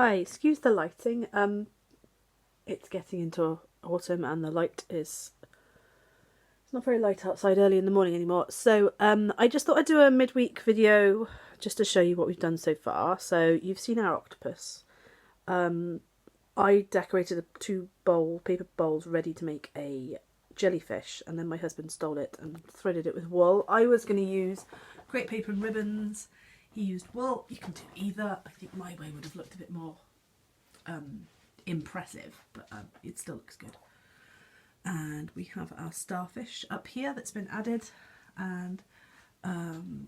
Hi, excuse the lighting. It's getting into autumn and the light is it's not very light outside early in the morning anymore. So I just thought I'd do a midweek video just to show you what we've done so far. So you've seen our octopus. I decorated two paper bowls ready to make a jellyfish, and then my husband stole it and threaded it with wool. I was going to use crepe paper and ribbons. He used wool. You can do either. I think my way would have looked a bit more impressive, but it still looks good. And we have our starfish up here that's been added, and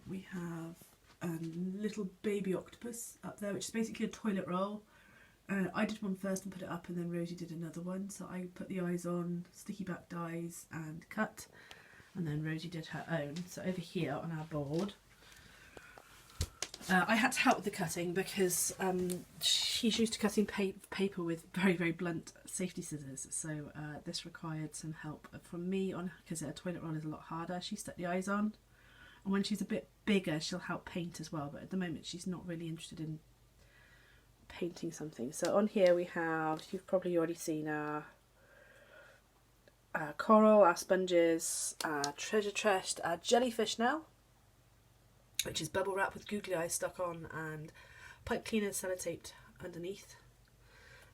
we have a little baby octopus up there, which is basically a toilet roll. I did one first and put it up, and then Rosie did another one. So I put the eyes on, sticky back dies and cut, and then Rosie did her own. So over here on our board, I had to help with the cutting because she's used to cutting paper with very, very blunt safety scissors. So this required some help from me because a toilet roll is a lot harder. She stuck the eyes on, and when she's a bit bigger, she'll help paint as well. But at the moment, she's not really interested in painting something. So on here we have, you've probably already seen our coral, our sponges, our treasure chest, our jellyfish now, which is bubble wrap with googly eyes stuck on and pipe cleaner sellotaped underneath,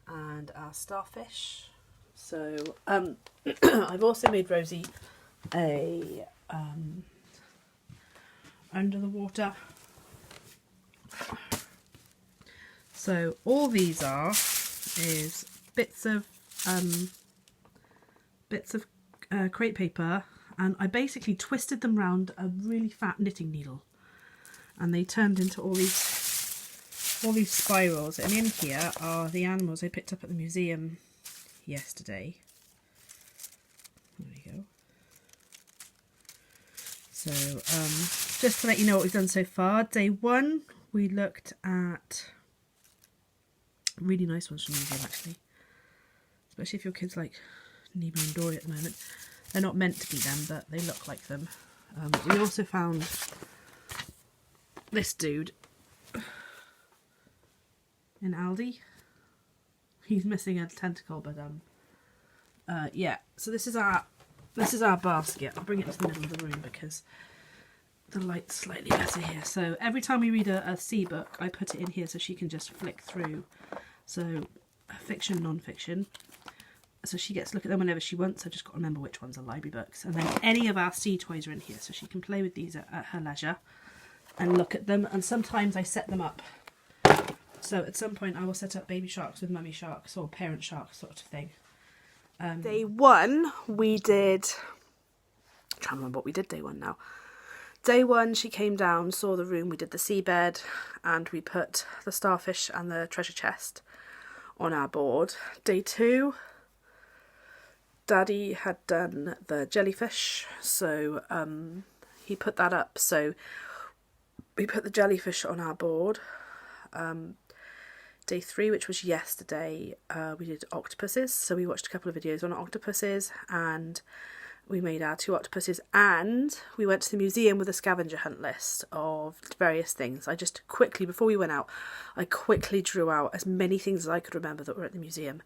and our starfish. So I've also made Rosie a under the water. So all these is bits of crepe paper, and I basically twisted them round a really fat knitting needle, and they turned into all these spirals. And in here are the animals I picked up at the museum yesterday. There we go. So just to let you know what we've done so far. Day one, we looked at really nice ones from the museum, actually, especially if your kids like Nemo and Dory at the moment. They're not meant to be them, but they look like them. We also found this dude in Aldi. He's missing a tentacle, but yeah. So this is our basket. I'll bring it to the middle of the room because the light's slightly better here. So every time we read a C book, I put it in here so she can just flick through. So fiction, non-fiction. So she gets to look at them whenever she wants. I've just got to remember which ones are library books. And then any of our C toys are in here, so she can play with these at her leisure and look at them. And sometimes I set them up. So at some point I will set up baby sharks with mummy sharks or parent sharks sort of thing. Day one we did... I'm trying to remember what we did day one now. Day one, she came down, saw the room, we did the seabed, and we put the starfish and the treasure chest on our board. Day two, Daddy had done the jellyfish, so he put that up. So we put the jellyfish on our board. Day three, which was yesterday, we did octopuses. So we watched a couple of videos on octopuses, and we made our two octopuses, and we went to the museum with a scavenger hunt list of various things. I just quickly, before we went out, I quickly drew out as many things as I could remember that were at the museum,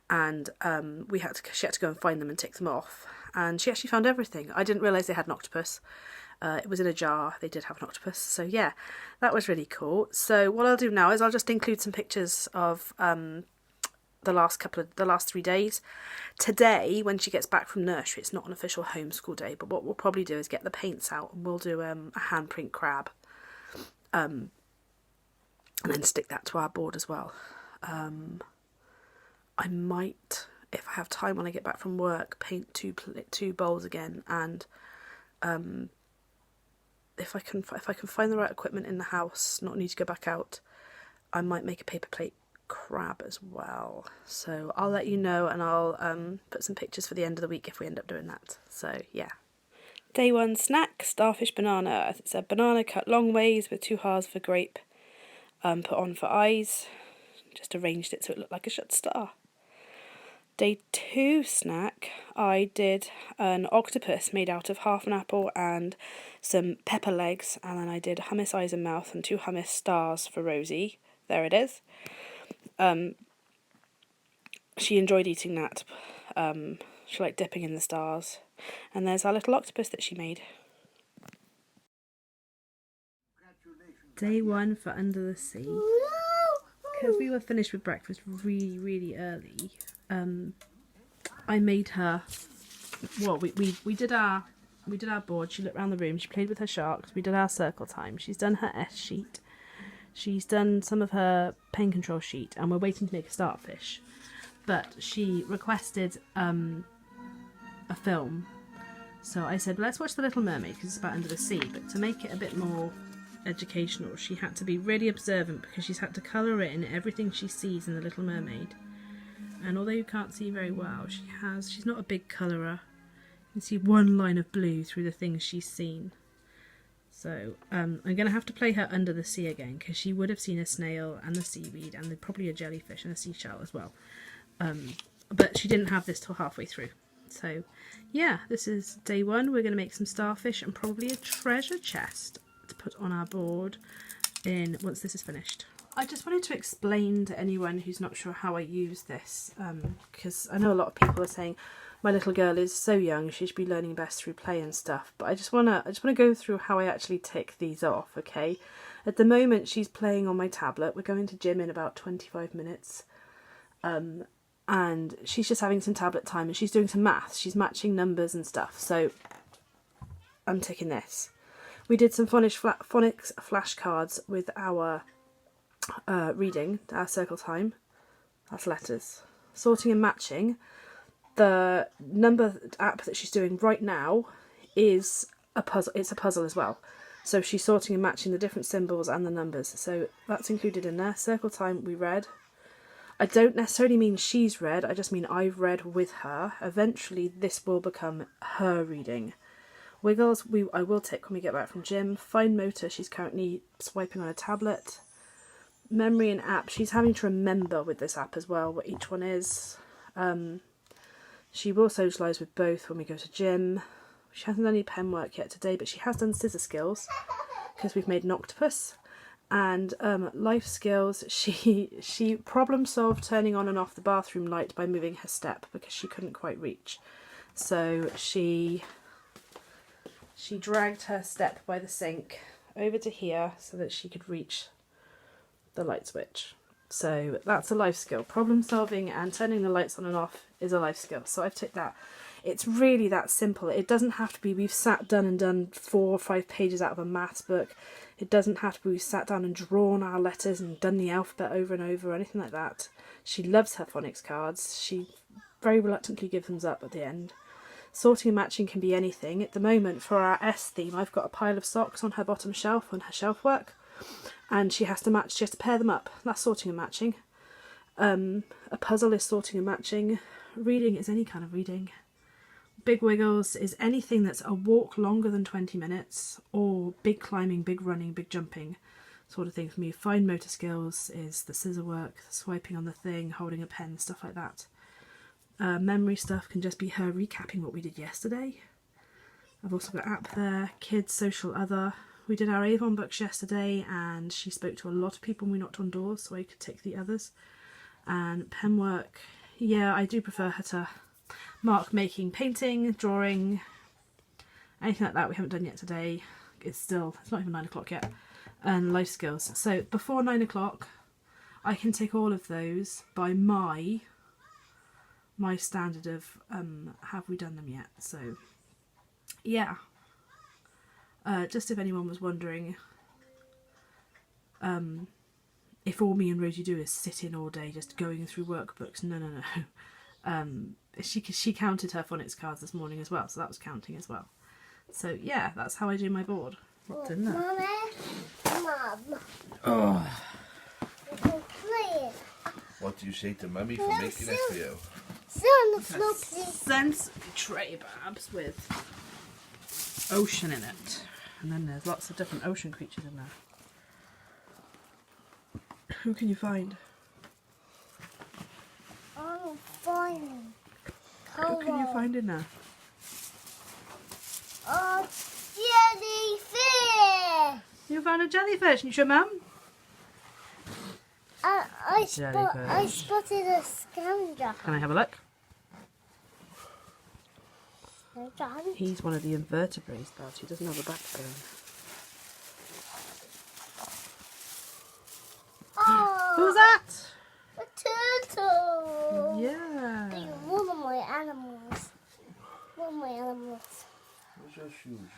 and she had to go and find them and tick them off, and she actually found everything. I didn't realise they had an octopus. It was in a jar. They did have an octopus, so yeah, that was really cool. So what I'll do now is I'll just include some pictures of the last 3 days. Today, when she gets back from nursery, it's not an official homeschool day, but what we'll probably do is get the paints out and we'll do a handprint crab, and then stick that to our board as well. I might, if I have time when I get back from work, paint two bowls again, and if I can find the right equipment in the house, not need to go back out, I might make a paper plate crab as well. So I'll let you know, and I'll put some pictures for the end of the week if we end up doing that. So yeah. Day one snack, starfish banana. It's a banana cut long ways with 2 halves for grape, put on for eyes. Just arranged it so it looked like a shut star. Day two snack, I did an octopus made out of half an apple and some pepper legs, and then I did hummus eyes and mouth and 2 hummus stars for Rosie. There it is. She enjoyed eating that. She liked dipping in the stars. And there's our little octopus that she made. Day 1 for Under the Sea. Because we were finished with breakfast really, really early, I made her, well, we did our board. She looked around the room, she played with her sharks, we did our circle time, she's done her S sheet, she's done some of her pain control sheet, and we're waiting to make a starfish. But she requested a film, so I said, let's watch The Little Mermaid because it's about under the sea, but to make it a bit more educational, she had to be really observant because she's had to colour in everything she sees in The Little Mermaid. And although you can't see very well, she's not a big colourer. You can see one line of blue through the things she's seen. So I'm going to have to play her under the sea again because she would have seen a snail and the seaweed and probably a jellyfish and a seashell as well. But she didn't have this till halfway through. So yeah, this is day 1. We're going to make some starfish and probably a treasure chest to put on our board once this is finished. I just wanted to explain to anyone who's not sure how I use this, because I know a lot of people are saying my little girl is so young, she should be learning best through play and stuff. But I just wanna go through how I actually tick these off. Okay, at the moment she's playing on my tablet. We're going to gym in about 25 minutes, and she's just having some tablet time, and she's doing some maths. She's matching numbers and stuff. So I'm ticking this. We did some phonics flashcards with our reading, our circle time. That's letters. Sorting and matching. The number app that she's doing right now is a puzzle. It's a puzzle as well. So she's sorting and matching the different symbols and the numbers. So that's included in there. Circle time we read. I don't necessarily mean she's read. I just mean I've read with her. Eventually this will become her reading. Wiggles, I will tick when we get back from gym. Fine motor, she's currently swiping on a tablet. Memory and app, she's having to remember with this app as well what each one is. She will socialise with both when we go to gym. She hasn't done any pen work yet today, but she has done scissor skills because we've made an octopus. And life skills, she problem solved turning on and off the bathroom light by moving her step because she couldn't quite reach. So she dragged her step by the sink over to here so that she could reach the light switch. So that's a life skill. Problem solving and turning the lights on and off is a life skill. So I've ticked that. It's really that simple. It doesn't have to be we've sat done 4 or 5 pages out of a maths book. It doesn't have to be we've sat down and drawn our letters and done the alphabet over and over or anything like that. She loves her phonics cards. She very reluctantly gives them up at the end. Sorting and matching can be anything. At the moment, for our S theme, I've got a pile of socks on her bottom shelf, on her shelf work, and she has to pair them up. That's sorting and matching. A puzzle is sorting and matching. Reading is any kind of reading. Big wiggles is anything that's a walk longer than 20 minutes, or big climbing, big running, big jumping sort of thing for me. Fine motor skills is the scissor work, swiping on the thing, holding a pen, stuff like that. Memory stuff can just be her recapping what we did yesterday. I've also got app there. Kids, social, other. We did our Avon books yesterday and she spoke to a lot of people when we knocked on doors, so I could tick the others. And pen work, yeah, I do prefer her to mark making, painting, drawing, anything like that we haven't done yet today. It's not even 9 o'clock yet. And life skills. So before 9 o'clock I can tick all of those by my standard of have we done them yet. So yeah, just if anyone was wondering, if all me and Rosie do is sit in all day just going through workbooks, no. She counted her phonics cards this morning as well, so that was counting as well. So yeah, that's how I do my board. What's in there? Mum. Oh. What do you say to Mummy for making it for you? Sense tray babs with ocean in it, and then there's lots of different ocean creatures in there. Who can you find? I'm finding. Who can you find in there? Oh, jellyfish! You found a jellyfish, and you sure, Mum? I jellyfish. spotted a scavenger. Can I have a look? Hunt. He's one of the invertebrates, but he doesn't have a backbone. Oh, Who's that? a turtle. Yeah. One of my animals. One of my animals. Where's your shoes?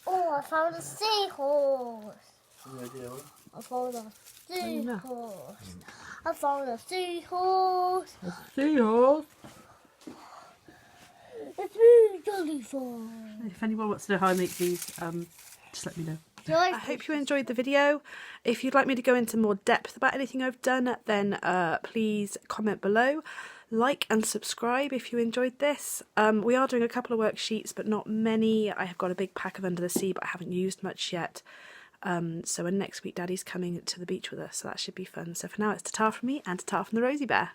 Oh, I found a seahorse. Any idea what? I found a no. seahorse. I found a seahorse. Seahorse. It's me, jellyfish. If anyone wants to know how I make these, just let me know. I I hope you enjoyed the video. If you'd like me to go into more depth about anything I've done, then please comment below. Like and subscribe if you enjoyed this. We are doing a couple of worksheets, but not many. I have got a big pack of Under the Sea, but I haven't used much yet. So next week Daddy's coming to the beach with us, so that should be fun. So for now, it's ta-ta from me and ta-ta from the Rosie Bear.